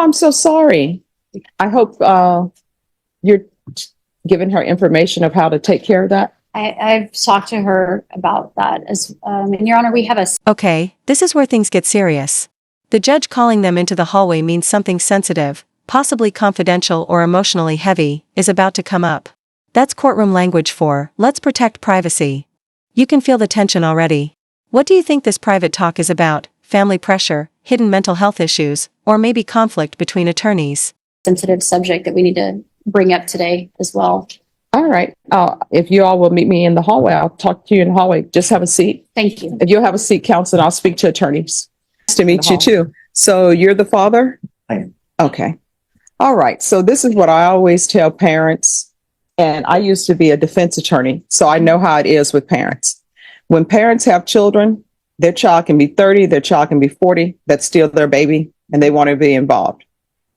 I'm so sorry. I hope you're giving her information of how to take care of that. I've talked to her about that as, and Your Honor, we have a... Okay, this is where things get serious. The judge calling them into the hallway means something sensitive, possibly confidential or emotionally heavy, is about to come up. That's courtroom language for, let's protect privacy. You can feel the tension already. What do you think this private talk is about? Family pressure, hidden mental health issues, or maybe conflict between attorneys? Sensitive subject that we need to bring up today as well. All right. If you all will meet me in the hallway, I'll talk to you in the hallway. Just have a seat. Thank you. If you'll have a seat, counsel, and I'll speak to attorneys. Nice to meet you too. So you're the father? I am. Okay. All right. So this is what I always tell parents. And I used to be a defense attorney, so I know how it is with parents. When parents have children, their child can be 30, their child can be 40. That's still their baby, and they want to be involved.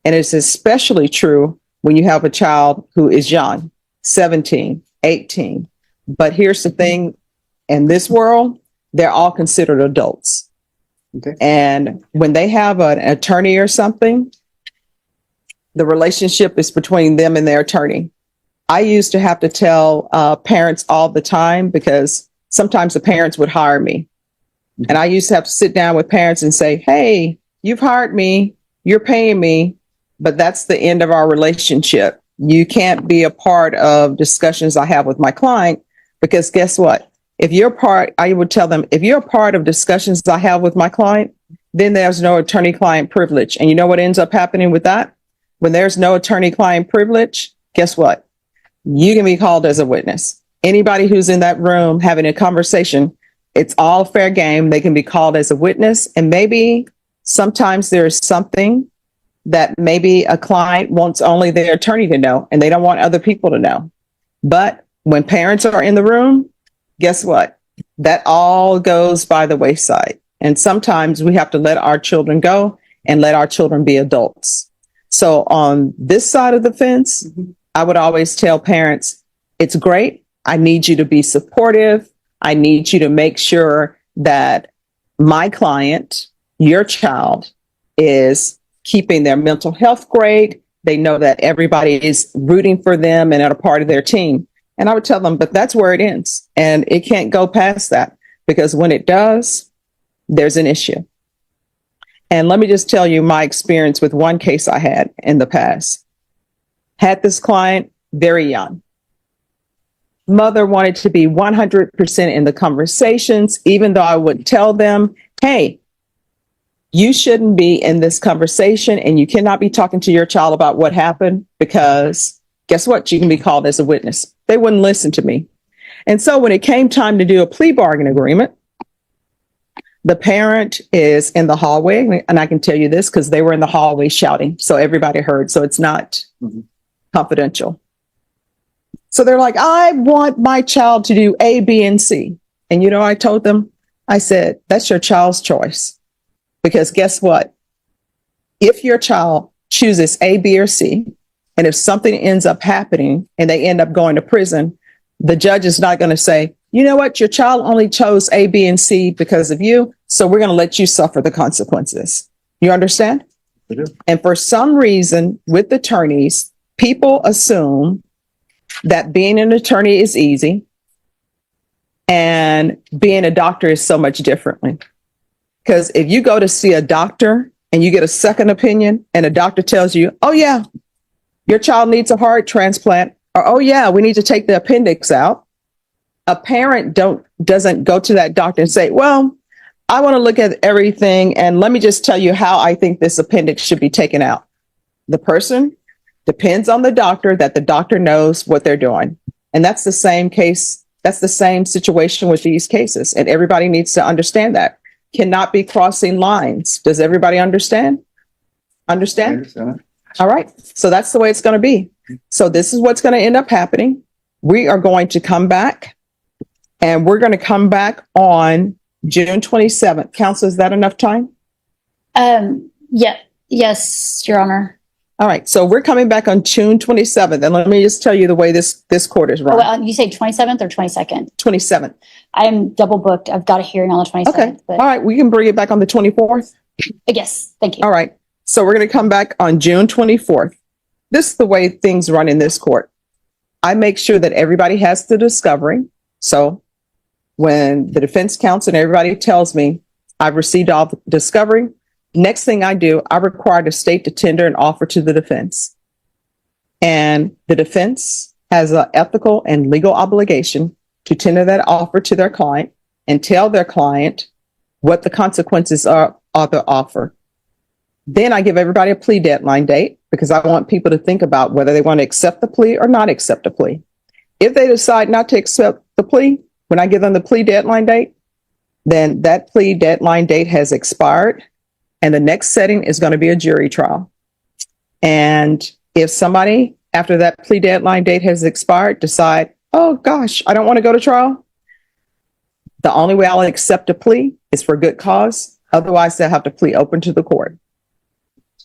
And it's especially true when you have a child who is young. 17, 18. But here's the thing, in this world, they're all considered adults. Okay. And when they have an attorney or something, the relationship is between them and their attorney. I used to have to tell parents all the time because sometimes the parents would hire me. And I used to have to sit down with parents and say, hey, you've hired me, you're paying me, but that's the end of our relationship. You can't be a part of discussions I have with my client because guess what? If you're part, I would tell them, if you're a part of discussions I have with my client, then there's no attorney-client privilege. And you know what ends up happening with that? When there's no attorney-client privilege, guess what? You can be called as a witness. Anybody who's in that room having a conversation, it's all fair game. They can be called as a witness. And maybe sometimes there's something that maybe a client wants only their attorney to know, and they don't want other people to know. But when parents are in the room, guess what? That all goes by the wayside. And sometimes we have to let our children go and let our children be adults. So on this side of the fence, I would always tell parents, it's great. I need you to be supportive. I need you to make sure that my client, your child, is keeping their mental health great. They know that everybody is rooting for them and are a part of their team. And I would tell them, but that's where it ends. And it can't go past that because when it does, there's an issue. And let me just tell you my experience with one case I had in the past. Had this client very young. Mother wanted to be 100% in the conversations, even though I would tell them, hey, you shouldn't be in this conversation and you cannot be talking to your child about what happened because guess what? You can be called as a witness. They wouldn't listen to me. And so when it came time to do a plea bargain agreement, the parent is in the hallway, and I can tell you this because they were in the hallway shouting, so everybody heard, so it's not confidential. So they're like, I want my child to do A, B, and C. And you know, I told them, I said, that's your child's choice. Because guess what? If your child chooses A, B, or C, and if something ends up happening and they end up going to prison, the judge is not going to say, you know what, your child only chose A, B, and C because of you, so we're going to let you suffer the consequences. You understand? I do. And for some reason, with attorneys, people assume that being an attorney is easy and being a doctor is so much differently. Because if you go to see a doctor and you get a second opinion and a doctor tells you, oh yeah, your child needs a heart transplant, or oh yeah, we need to take the appendix out. A parent doesn't go to that doctor and say, well, I want to look at everything and let me just tell you how I think this appendix should be taken out. The person depends on the doctor, that the doctor knows what they're doing. And that's the same case. That's the same situation with these cases. And everybody needs to understand that. Cannot be crossing lines. Does everybody understand? Understand? All right. So that's the way it's going to be. So this is what's going to end up happening. We are going to come back and we're going to come back on June 27th. Counsel, is that enough time? Yeah. Yes, Your Honor. All right. So we're coming back on June 27th. And let me just tell you the way this court is run. Well, you say 27th or 22nd? 27th. I'm double booked. I've got a hearing on the 27th. Okay. But All right. We can bring it back on the 24th. yes. Thank you. All right. So we're going to come back on June 24th. This is the way things run in this court. I make sure that everybody has the discovery. So when the defense counsel and everybody tells me I've received all the discovery, next thing I do, I require the state to tender an offer to the defense. And the defense has an ethical and legal obligation to tender that offer to their client and tell their client what the consequences are of the offer. Then I give everybody a plea deadline date because I want people to think about whether they want to accept the plea or not accept the plea. If they decide not to accept the plea, when I give them the plea deadline date, then that plea deadline date has expired and the next setting is going to be a jury trial. And if somebody after that plea deadline date has expired decide, oh gosh, I don't want to go to trial, the only way I'll accept a plea is for good cause. Otherwise, they'll have to plea open to the court.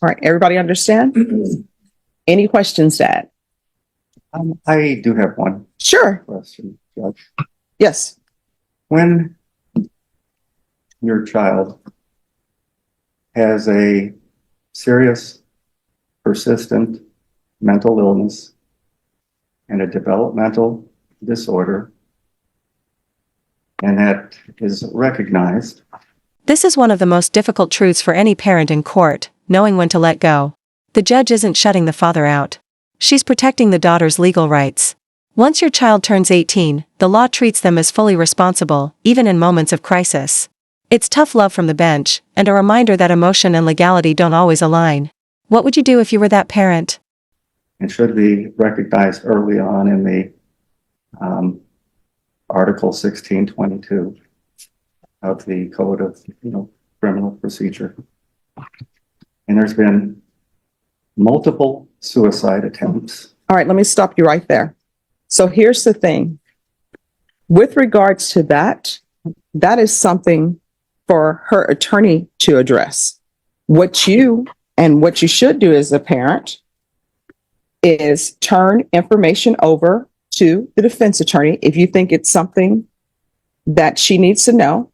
All right, everybody understand? Any questions, Dad? I do have one Sure. question, Judge. Yes. When your child has a serious, persistent mental illness and a developmental disorder, and that is recognized. This is one of the most difficult truths for any parent in court, knowing when to let go. The judge isn't shutting the father out. She's protecting the daughter's legal rights. Once your child turns 18, the law treats them as fully responsible, even in moments of crisis. It's tough love from the bench, and a reminder that emotion and legality don't always align. What would you do if you were that parent? It should be recognized early on in the Article 1622 of the Code of Criminal Procedure. And there's been multiple suicide attempts. All right, let me stop you right there. So here's the thing. With regards to that, that is something for her attorney to address. What you should do as a parent is turn information over to the defense attorney if you think it's something that she needs to know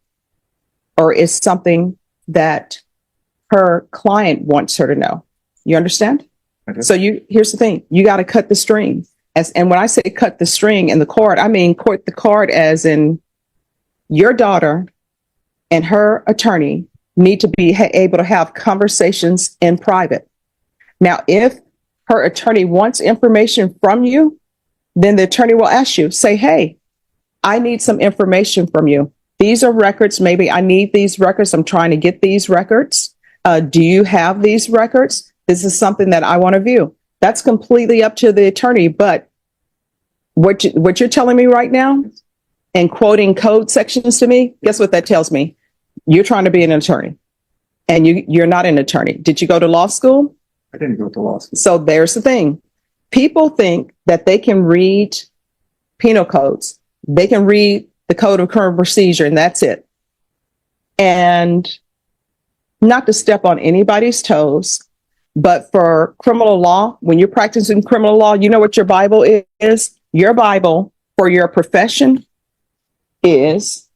or is something that her client wants her to know. You understand? Okay. So here's the thing. You got to cut the string. And when I say cut the string in the court, I mean court the card as in your daughter and her attorney need to be able to have conversations in private. Now, if her attorney wants information from you, then the attorney will ask you, say, hey, I need some information from you. These are records. Maybe I need these records. I'm trying to get these records. Do you have these records? This is something that I want to view. That's completely up to the attorney. But what you're telling me right now and quoting code sections to me, guess what that tells me? You're trying to be an attorney and you're not an attorney. Did you go to law school? I didn't go to law school. So there's the thing. People think that they can read penal codes. They can read the Code of Criminal Procedure and that's it. And not to step on anybody's toes, but for criminal law, when you're practicing criminal law, you know what your Bible is? Your Bible for your profession is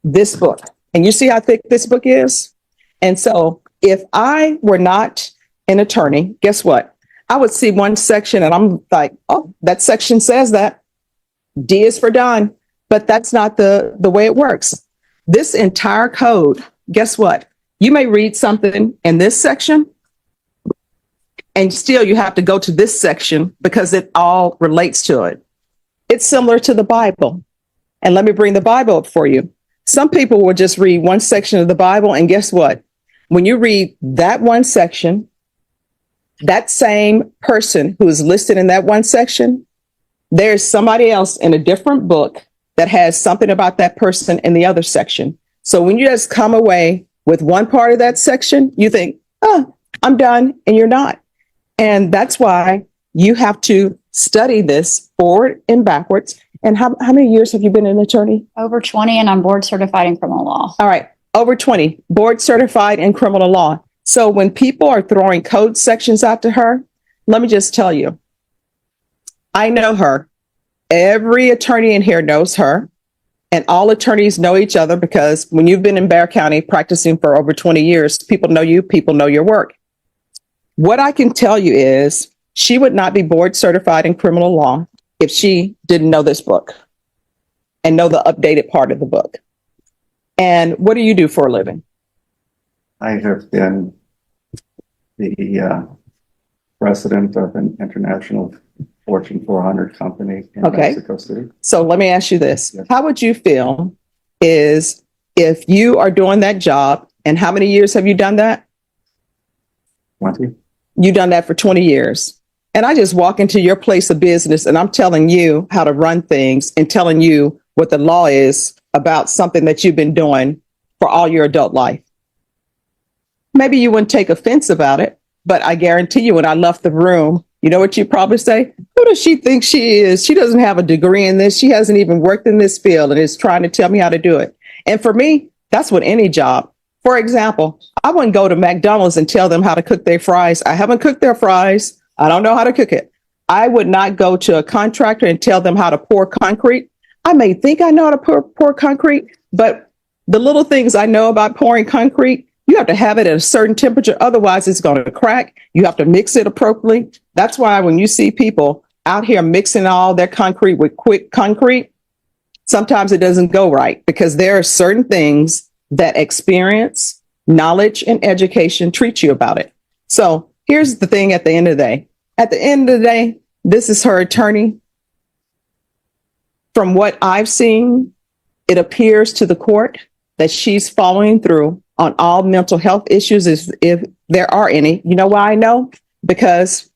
this book. And you see how thick this book is? And so if I were not an attorney, guess what? I would see one section and I'm like, oh, that section says that. D is for done. But that's not the way it works. This entire code, guess what? You may read something in this section and still you have to go to this section because it all relates to it. It's similar to the Bible. And let me bring the Bible up for you. Some people will just read one section of the Bible and guess what? When you read that one section, that same person who is listed in that one section, there's somebody else in a different book that has something about that person in the other section. So when you just come away with one part of that section, you think, oh, I'm done, and you're not. And that's why you have to study this forward and backwards. And how many years have you been an attorney? Over 20, and I'm board certified in criminal law. All right. Over 20, board certified in criminal law. So when people are throwing code sections out to her, let me just tell you, I know her. Every attorney in here knows her. And all attorneys know each other because when you've been in Bear County practicing for over 20 years, people know you, people know your work. What I can tell you is she would not be board certified in criminal law if she didn't know this book and know the updated part of the book. And what do you do for a living? I have been the president of an international Fortune 400 company in Okay. Mexico City. So let me ask you this. Yes. How would you feel is if you are doing that job, and how many years have you done that? 20. You've done that for 20 years. And I just walk into your place of business and I'm telling you how to run things and telling you what the law is about something that you've been doing for all your adult life. Maybe you wouldn't take offense about it, but I guarantee you when I left the room, you know what you'd probably say? Who does she think she is? She doesn't have a degree in this. She hasn't even worked in this field and is trying to tell me how to do it. And for me, that's with any job. For example, I wouldn't go to McDonald's and tell them how to cook their fries. I haven't cooked their fries. I don't know how to cook it. I would not go to a contractor and tell them how to pour concrete. I may think I know how to pour concrete, but the little things I know about pouring concrete, you have to have it at a certain temperature. Otherwise, it's going to crack. You have to mix it appropriately. That's why when you see people out here mixing all their concrete with quick concrete, sometimes it doesn't go right because there are certain things that experience, knowledge, and education treat you about it. So here's the thing at the end of the day. At the end of the day, this is her attorney. From what I've seen, it appears to the court that she's following through on all mental health issues, if there are any. You know why I know? Because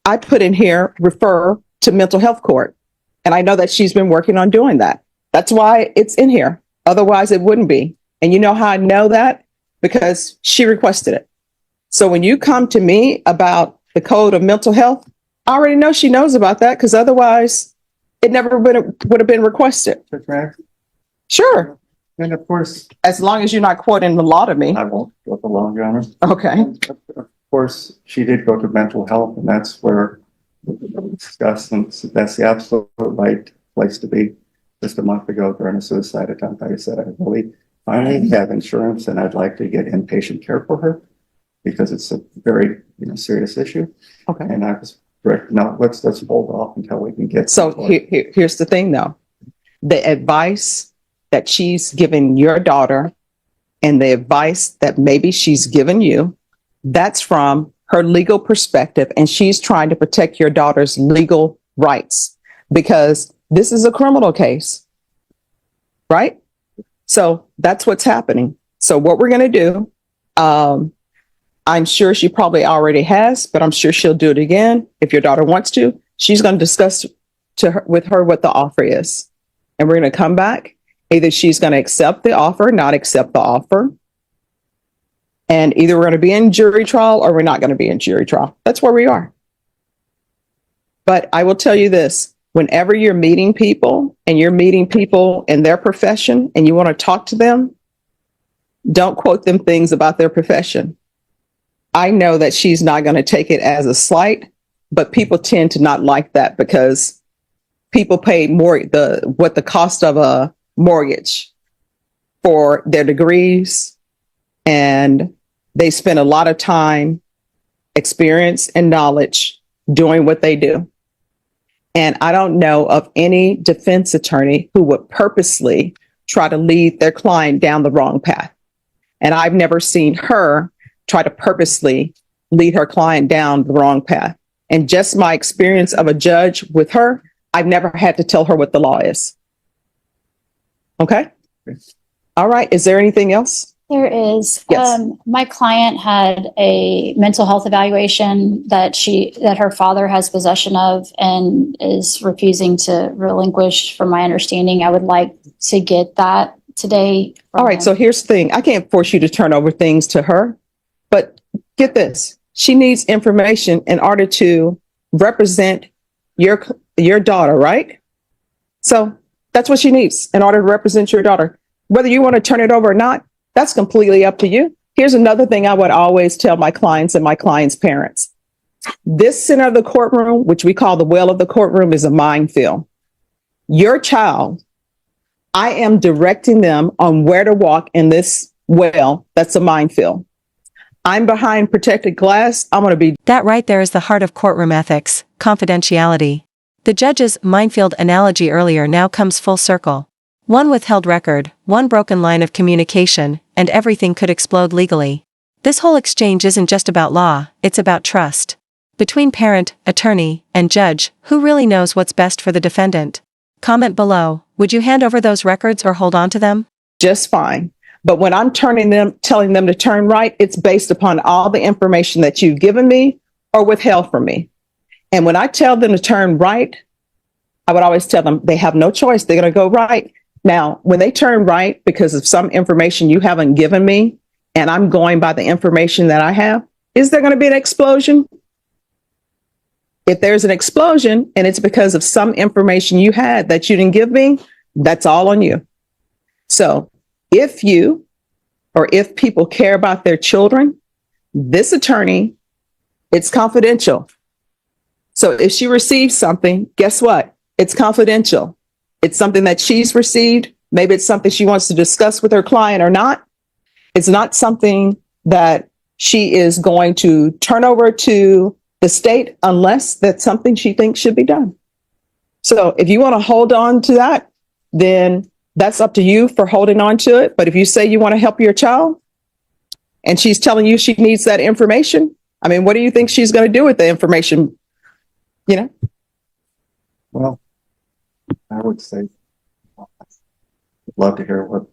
I put in here, refer to mental health court. And I know that she's been working on doing that. That's why it's in here. Otherwise, it wouldn't be. And you know how I know that? Because she requested it. So when you come to me about the code of mental health, I already know she knows about that because otherwise it never would have been requested. Judge Mack? Sure. And of course, As long as you're not quoting the law to me. I won't go the long, Your Honor. Okay. Of course, she did go to mental health, and that's where we discussed, and that's the absolute right place to be. Just a month ago during a suicide attempt, I said, I really finally have insurance and I'd like to get inpatient care for her because it's a very serious issue. Okay. And I was direct, no, let's hold off until we can get. So here's the thing though. The advice that she's given your daughter and the advice that maybe she's given you, that's from her legal perspective. And she's trying to protect your daughter's legal rights because this is a criminal case, right? So that's what's happening. So what we're going to do, I'm sure she probably already has, but I'm sure she'll do it again. If your daughter wants to, she's going to discuss with her what the offer is. And we're going to come back. Either she's going to accept the offer, not accept the offer. And either we're going to be in jury trial or we're not going to be in jury trial. That's where we are. But I will tell you this. Whenever you're meeting people and you're meeting people in their profession and you want to talk to them, don't quote them things about their profession. I know that she's not going to take it as a slight, but people tend to not like that because people pay more what the cost of a mortgage for their degrees, and they spend a lot of time, experience, and knowledge doing what they do. And I don't know of any defense attorney who would purposely try to lead their client down the wrong path. And I've never seen her try to purposely lead her client down the wrong path. And just my experience of a judge with her, I've never had to tell her what the law is. Okay? All right. Is there anything else? There is. Yes. My client had a mental health evaluation that her father has possession of and is refusing to relinquish, from my understanding. I would like to get that today. All right. So here's the thing. I can't force you to turn over things to her, but get this. She needs information in order to represent your daughter, right? So that's what she needs in order to represent your daughter. Whether you want to turn it over or not, that's completely up to you. Here's another thing I would always tell my clients and my clients' parents. This center of the courtroom, which we call the well of the courtroom, is a minefield. Your child I am directing them on where to walk in this well that's a minefield. I'm behind protected glass. I'm going to be. That right there is the heart of courtroom ethics, confidentiality. The judge's minefield analogy earlier now comes full circle. One withheld record, one broken line of communication, and everything could explode legally. This whole exchange isn't just about law, it's about trust. Between parent, attorney, and judge, who really knows what's best for the defendant? Comment below, would you hand over those records or hold on to them? Just fine. But when I'm telling them to turn right, it's based upon all the information that you've given me or withheld from me. And when I tell them to turn right, I would always tell them they have no choice. They're going to go right. Now, when they turn right because of some information you haven't given me, and I'm going by the information that I have, is there going to be an explosion? If there's an explosion and it's because of some information you had that you didn't give me, that's all on you. So if you or if people care about their children, this attorney, it's confidential. So if she receives something, guess what? It's confidential. It's something that she's received. Maybe it's something she wants to discuss with her client or not. It's not something that she is going to turn over to the state unless that's something she thinks should be done. So if you want to hold on to that, then that's up to you for holding on to it. But if you say you want to help your child and she's telling you she needs that information, I mean, what do you think she's going to do with the information? You know? Well, I would say, I'd love to hear what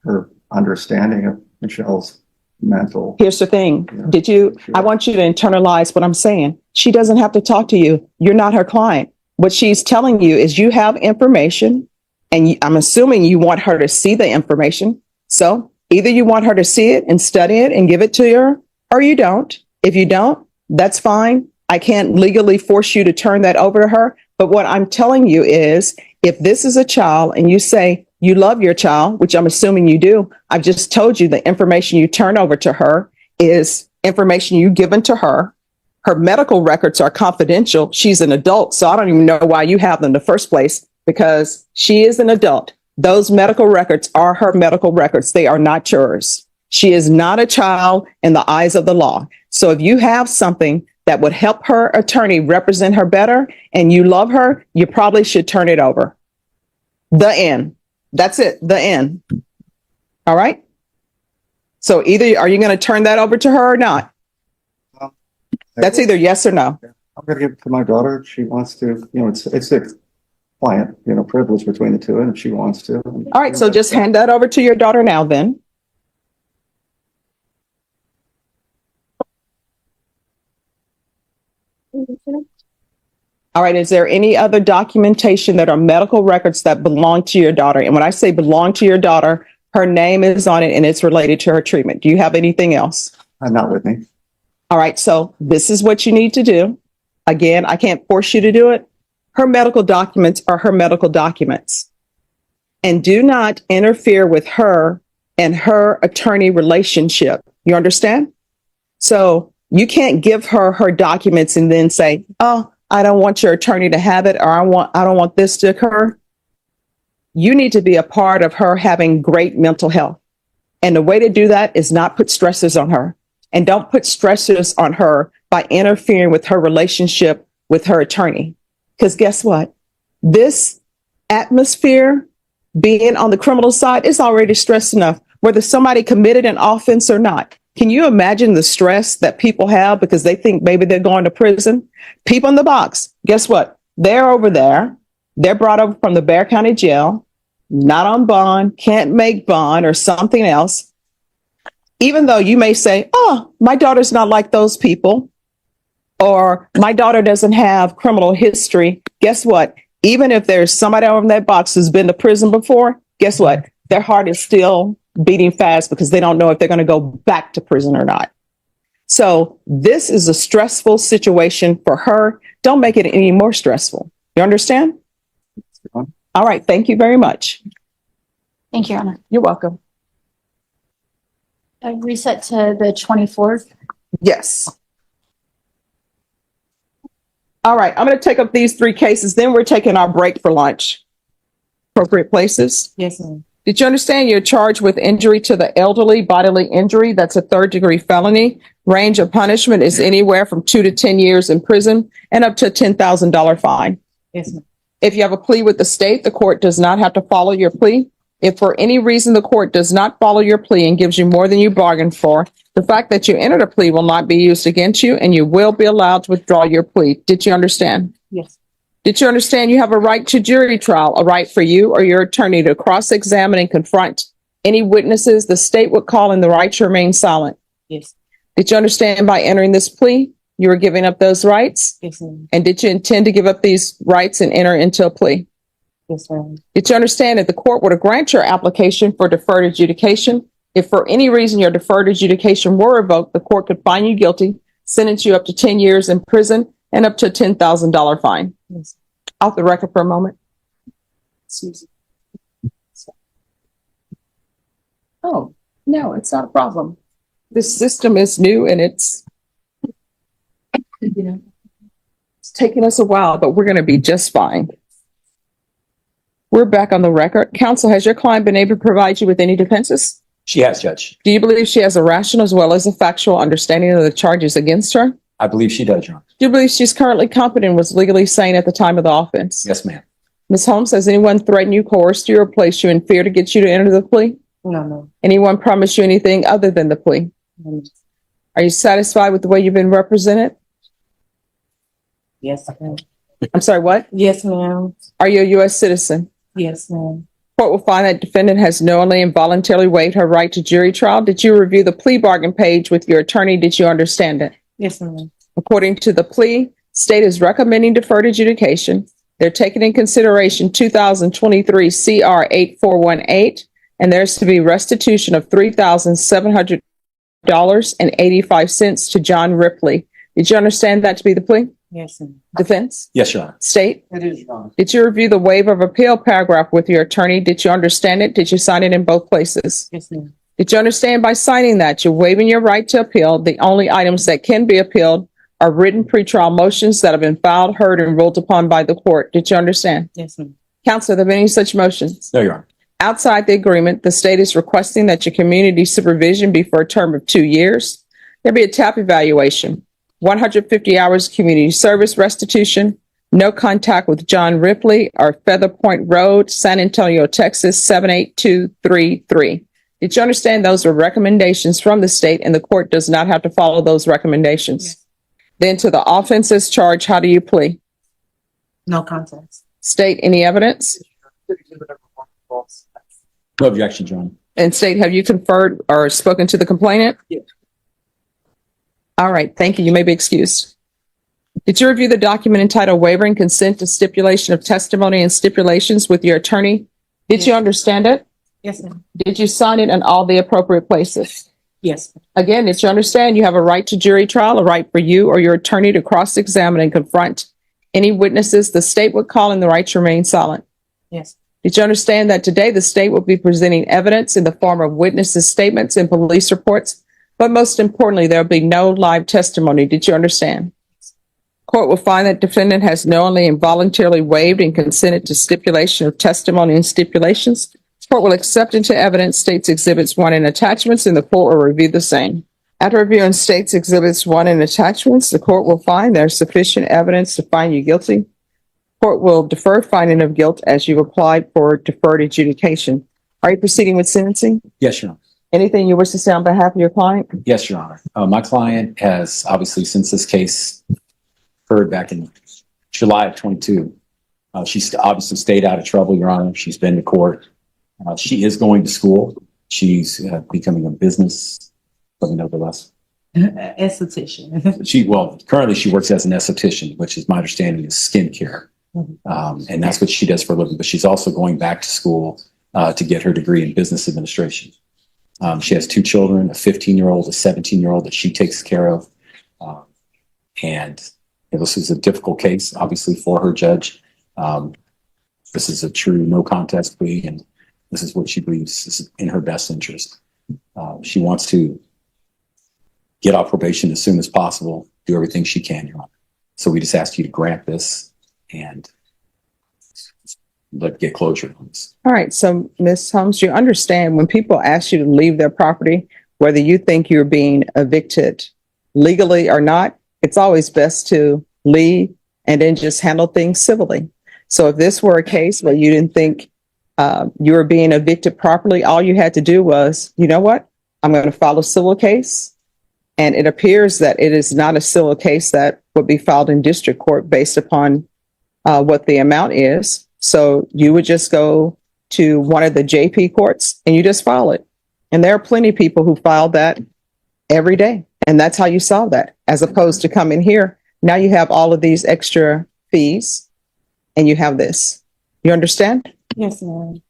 her understanding of Michelle's mental. Here's the thing. Yeah. I want you to internalize what I'm saying. She doesn't have to talk to you. You're not her client. What she's telling you is you have information and I'm assuming you want her to see the information. So either you want her to see it and study it and give it to her or you don't. If you don't, that's fine. I can't legally force you to turn that over to her. But what I'm telling you is if this is a child and you say you love your child, which I'm assuming you do, I've just told you the information you turn over to her is information you've given to her. Her medical records are confidential. She's an adult, so I don't even know why you have them in the first place because she is an adult. Those medical records are her medical records. They are not yours. She is not a child in the eyes of the law. So if you have something that would help her attorney represent her better and you love her, you probably should turn it over. The end. That's it. The end. All right. So either are you going to turn that over to her or not? That's either yes or no. I'm going to give it to my daughter. If she wants to, it's a client, privilege between the two. And if she wants to. All right. So just hand that over to your daughter now then. All right. Is there any other documentation that are medical records that belong to your daughter? And when I say belong to your daughter, her name is on it and it's related to her treatment. Do you have anything else? Not with me. All right. So this is what you need to do. Again, I can't force you to do it. Her medical documents are her medical documents. And do not interfere with her and her attorney relationship. You understand? So you can't give her her documents and then say, oh, I don't want your attorney to have it, or I don't want this to occur. You need to be a part of her having great mental health. And the way to do that is not put stressors on her. And don't put stressors on her by interfering with her relationship with her attorney. Because guess what? This atmosphere, being on the criminal side, is already stressed enough, whether somebody committed an offense or not. Can you imagine the stress that people have because they think maybe they're going to prison? People in the box, guess what? They're over there. They're brought over from the Bexar County Jail, not on bond, can't make bond or something else. Even though you may say, oh, my daughter's not like those people, or my daughter doesn't have criminal history. Guess what? Even if there's somebody over in that box who's been to prison before, guess what? Their heart is still beating fast because they don't know if they're going to go back to prison or not. So this is a stressful situation for her. Don't make it any more stressful. You understand? All right. Thank you very much. Thank you, Your Honor. You're welcome. Reset to the 24th. Yes. All right. I'm going to take up these three cases. Then we're taking our break for lunch. appropriate places? Yes, ma'am. Did you understand you're charged with injury to the elderly, bodily injury? That's a third-degree felony. Range of punishment is anywhere from 2 to 10 years in prison and up to a $10,000 fine. Yes, ma'am. If you have a plea with the state, the court does not have to follow your plea. If for any reason the court does not follow your plea and gives you more than you bargained for, the fact that you entered a plea will not be used against you and you will be allowed to withdraw your plea. Did you understand? Yes. Did you understand you have a right to jury trial, a right for you or your attorney to cross-examine and confront any witnesses the state would call in the right to remain silent? Yes. Did you understand by entering this plea, you were giving up those rights? Yes, ma'am. And did you intend to give up these rights and enter into a plea? Yes, ma'am. Did you understand that the court would grant your application for deferred adjudication? If for any reason your deferred adjudication were revoked, the court could find you guilty, sentence you up to 10 years in prison, and up to a $10,000 fine. Yes. Off the record for a moment. Excuse Oh, no, it's not a problem. This system is new and it's taking us a while, but we're going to be just fine. We're back on the record. Counsel, has your client been able to provide you with any defenses? She has, Judge. Do you believe she has a rational as well as a factual understanding of the charges against her? I believe she does, Your Honor. Do you believe she's currently competent and was legally sane at the time of the offense? Yes, ma'am. Ms. Holmes, has anyone threatened you, coerced you, or placed you in fear to get you to enter the plea? No, no. Anyone promised you anything other than the plea? No. Are you satisfied with the way you've been represented? Yes, ma'am. I'm sorry, what? Yes, ma'am. Are you a U.S. citizen? Yes, ma'am. Court will find that defendant has knowingly and voluntarily waived her right to jury trial. Did you review the plea bargain page with your attorney? Did you understand it? Yes, ma'am. According to the plea, state is recommending deferred adjudication. They're taking in consideration 2023 CR 8418, and there's to be restitution of $3,700.85 to John Ripley. Did you understand that to be the plea? Yes, ma'am. Defense? Yes, Your Honor. State? It is, Your Honor. Did you review the waiver of appeal paragraph with your attorney? Did you understand it? Did you sign it in both places? Yes, ma'am. Did you understand by signing that you're waiving your right to appeal? The only items that can be appealed are written pretrial motions that have been filed, heard, and ruled upon by the court. Did you understand? Yes, ma'am. Counsel, are there any such motions? No, Your Honor. Outside the agreement, the state is requesting that your community supervision be for a term of 2 years. There'll be a TAP evaluation, 150 hours community service restitution, no contact with John Ripley or Feather Point Road, San Antonio, Texas, 78233. Did you understand those are recommendations from the state and the court does not have to follow those recommendations? Yes. Then to the offenses charged, how do you plea? No contest. State, any evidence? No objection, Your Honor. And state, have you conferred or spoken to the complainant? Yes. All right, thank you. You may be excused. Did you review the document entitled Waiving Consent to Stipulation of Testimony and Stipulations with your attorney? Did you Yes. understand it? Yes, ma'am. Did you sign it in all the appropriate places? Yes. Again, did you understand you have a right to jury trial, a right for you or your attorney to cross-examine and confront any witnesses the state would call in the right to remain silent? Yes. Did you understand that today the state will be presenting evidence in the form of witnesses' statements and police reports? But most importantly, there'll be no live testimony. Did you understand? Court will find that defendant has knowingly and voluntarily waived and consented to stipulation of testimony and stipulations. Court will accept into evidence states exhibits 1 and attachments, and the court will review the same. After reviewing states exhibits 1 and attachments, the court will find there's sufficient evidence to find you guilty. Court will defer finding of guilt as you've applied for deferred adjudication. Are you proceeding with sentencing? Yes, Your Honor. Anything you wish to say on behalf of your client? Yes, Your Honor. My client has obviously, since this case occurred back in July of 22, she's obviously stayed out of trouble, Your Honor. She's been to court. She is going to school. She's becoming a business, but nevertheless. Esthetician. Currently she works as an esthetician, which is my understanding is skincare. And that's what she does for a living. But she's also going back to school to get her degree in business administration. She has 2 children, a 15-year-old, a 17-year-old that she takes care of. And this is a difficult case, obviously, for her judge. This is a true no contest plea, and this is what she believes is in her best interest. She wants to get off probation as soon as possible, do everything she can, Your Honor. So we just ask you to grant this and get closure on this. All right. So, Ms. Holmes, you understand when people ask you to leave their property, whether you think you're being evicted legally or not, it's always best to leave and then just handle things civilly. So if this were a case where you didn't think you were being evicted properly, all you had to do was, you know what? I'm going to file a civil case. And it appears that it is not a civil case that would be filed in district court based upon what the amount is. So you would just go to one of the JP courts and you just file it. And there are plenty of people who file that every day. And that's how you solve that, as opposed to coming here. Now you have all of these extra fees and you have this. You understand? Yes, ma'am.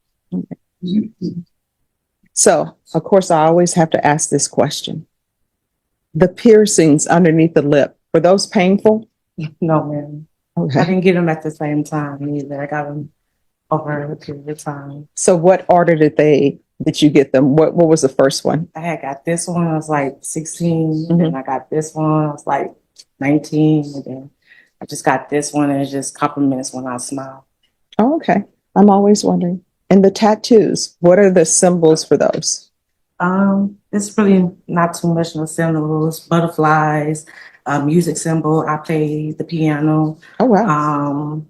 So, of course, I always have to ask this question. The piercings underneath the lip, were those painful? No, ma'am. I Okay. didn't get them at the same time either. I got them over a period of time. So what order did you get them? What was the first one? I had got this one, I was like 16, Mhm. and I got this one, I was like 19, and then I just got this one, and it's just compliments when I smile. Oh, okay. I'm always wondering. And the tattoos, what are the symbols for those? It's really not too much no symbols, butterflies, music symbol. I play the piano, Oh, wow.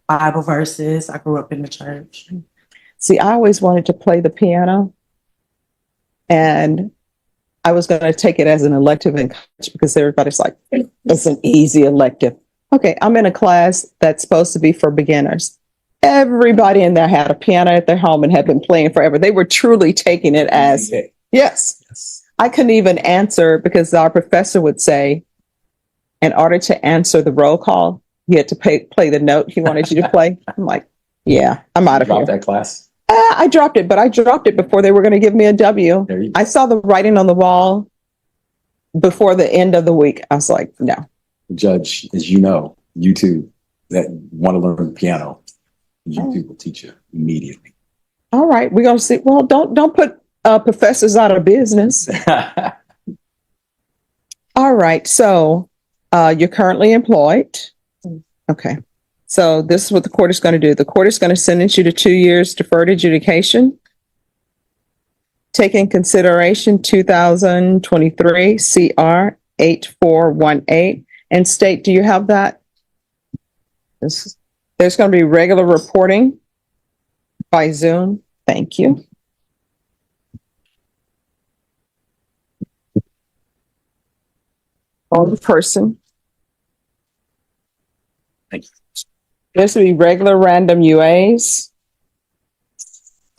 Bible verses. I grew up in the church. See, I always wanted to play the piano, and I was going to take it as an elective in college because everybody's like, it's an easy elective. Okay, I'm in a class that's supposed to be for beginners. Everybody in there had a piano at their home and had been playing forever. They were truly taking it as, yes. Yes. I couldn't even answer because our professor would say, in order to answer the roll call, you had to play the note he wanted you to play. I'm like, yeah, I'm out of Drop here. that class. I dropped it, but I dropped it before they were going to give me a W. There you go. I saw the writing on the wall before the end of the week. I was like, no. Judge, as you know, YouTube that want to learn piano, YouTube will teach you immediately. All right, we're going to see. Well, don't put professors out of business. All right, so you're currently employed. Okay. So this is what the court is going to do. The court is going to sentence you to 2 years deferred adjudication. Take in consideration 2023 CR 8418 and state, do you have that? There's going to be regular reporting by Zoom. Thank you. On the person. Thank you. There's to be regular random UAs.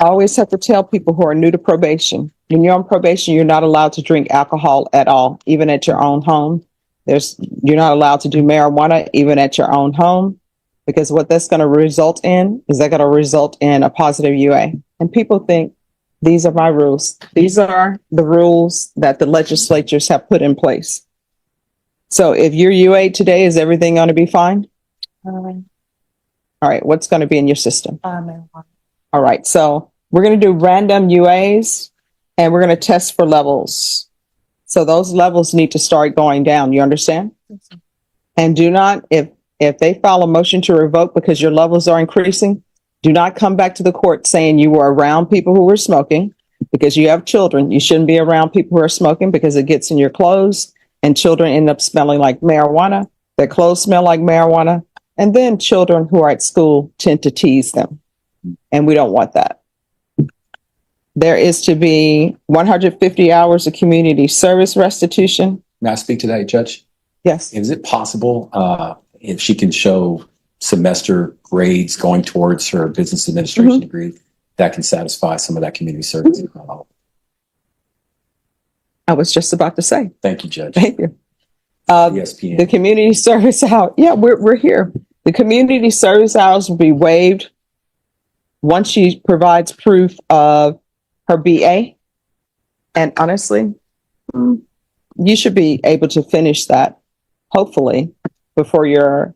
I always have to tell people who are new to probation, when you're on probation, you're not allowed to drink alcohol at all, even at your own home. You're not allowed to do marijuana, even at your own home, because what that's going to result in is that going to result in a positive UA. And people think these are my rules. These are the rules that the legislatures have put in place. So if you're UA today, is everything going to be fine? All right, what's going to be in your system? All right, so we're going to do random UAs and we're going to test for levels. So those levels need to start going down. You understand? And do not, if they file a motion to revoke because your levels are increasing, do not come back to the court saying you were around people who were smoking, because you have children. You shouldn't be around people who are smoking because it gets in your clothes and children end up smelling like marijuana. Their clothes smell like marijuana. And then children who are at school tend to tease them. And we don't want that. There is to be 150 hours of community service restitution. May I speak to that, Judge? Yes. Is it possible if she can show semester grades going towards her business administration degree, that can satisfy some of that community service? I was just about to say. Thank you, Judge. Thank you. ESPN. The community service hour. Yeah, we're here. The community service hours will be waived once she provides proof of her BA. And honestly, you should be able to finish that, hopefully, before your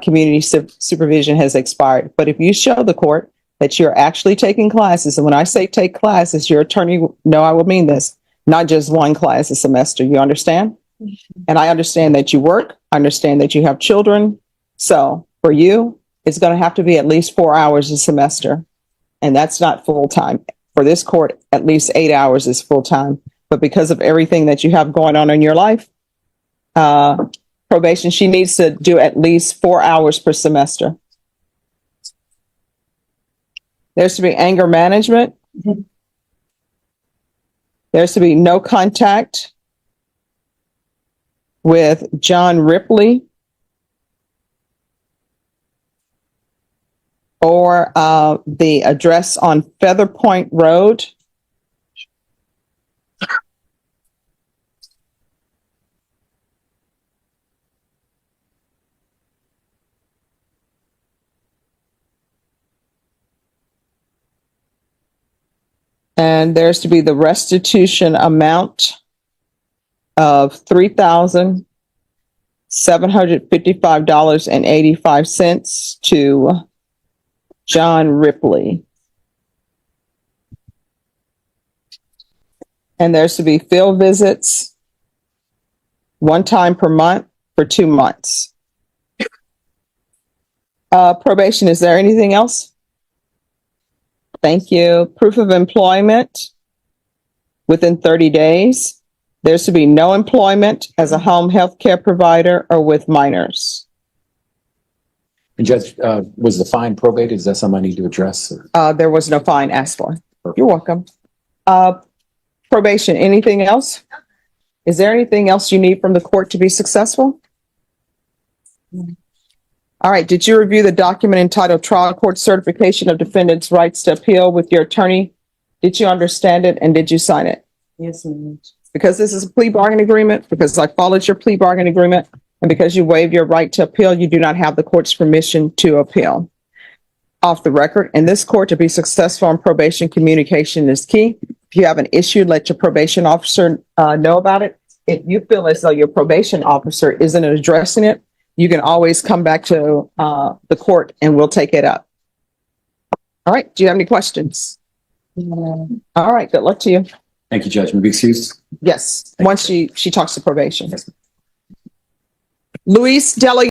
community supervision has expired. But if you show the court that you're actually taking classes, and when I say take classes, your attorney, no, I will mean this, not just one class a semester. You understand? And I understand that you work. I understand that you have children. So for you, is going to have to be at least 4 hours a semester. And that's not full time. For this court, at least 8 hours is full time. But because of everything that you have going on in your life, probation, she needs to do at least 4 hours per semester. There's to be anger management. There's to be no contact with John Ripley or the address on Feather Point Road. And there's to be the restitution amount of $3,755.85 to John Ripley. And there's to be field visits 1 time per month for 2 months. Probation, is there anything else? Thank you. Proof of employment within 30 days. There's to be no employment as a home health care provider or with minors. And Judge, was the fine probated? Is that something I need to address? There was no fine asked for. You're welcome. Probation, anything else? Is there anything else you need from the court to be successful? All right. Did you review the document entitled Trial Court Certification of Defendant's Rights to Appeal with your attorney? Did you understand it and did you sign it? Yes, ma'am. Because this is a plea bargain agreement, because I followed your plea bargain agreement, and because you waive your right to appeal, you do not have the court's permission to appeal. Off the record, in this court, to be successful in probation, communication is key. If you have an issue, let your probation officer know about it. If you feel as though your probation officer isn't addressing it, you can always come back to the court and we'll take it up. All right. Do you have any questions? All right. Good luck to you. Thank you, Judge. May I be excused? Yes. Thank Once she talks to probation. Yes. Luis Deli.